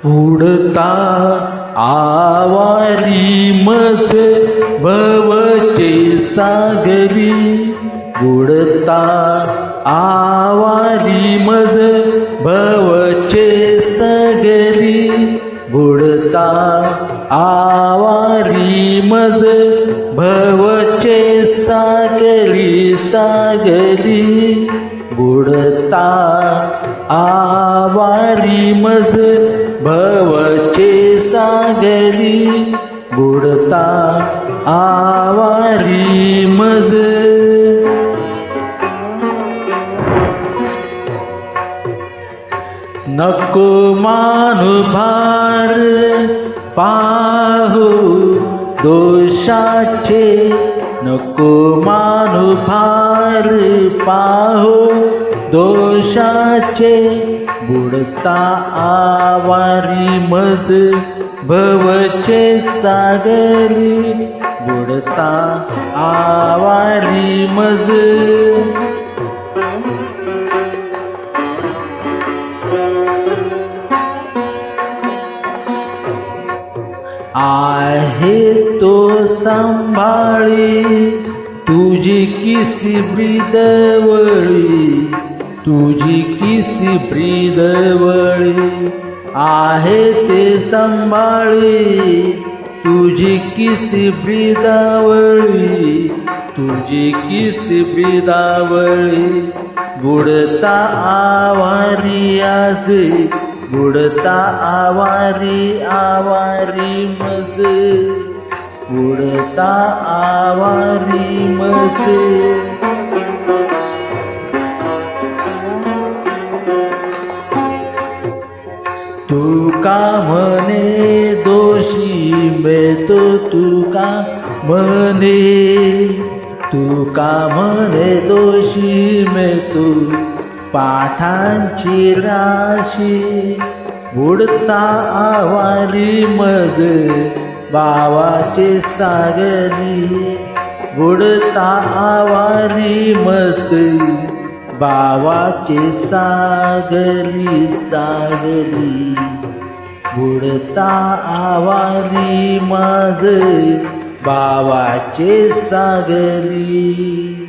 बुडता आवारी मज भवचे सागरी, बुडता आवारी मज भवचे सागरी, बुडता आवारी मज भवचे सागरी सागरी, बुडता आवारी मज भवचे सागरी, बुडता आवारी मज. नको मानु भार पाहू दोषाचे, नको मानु भार पाहू दोषाचे, बुडता आवारी मज भवचे सागरी, बुडता आवारी मज. आहे तो सांभाळी तुझी किसी ब्रीदवळी, तुझी किसी ब्रीदवळी, आहे ते सांभाळी तुझी किसी ब्रीदावळी, तुझी किसी ब्रीदावळी, बुडता आवारी आज, बुडता आवारी आवारी मज, बुडता आवारी मज. तू का म्हणे दोषी मैं तो, तू का म्हणे, तू का म्हणे दोषी मैं तो, पाठांची राशी, बुडता आवारी मज भावाचे सागरी, बुडता आवारी मज भावाचे सागरी सागरी, बुडता आवारी मज भावाचे सागरी.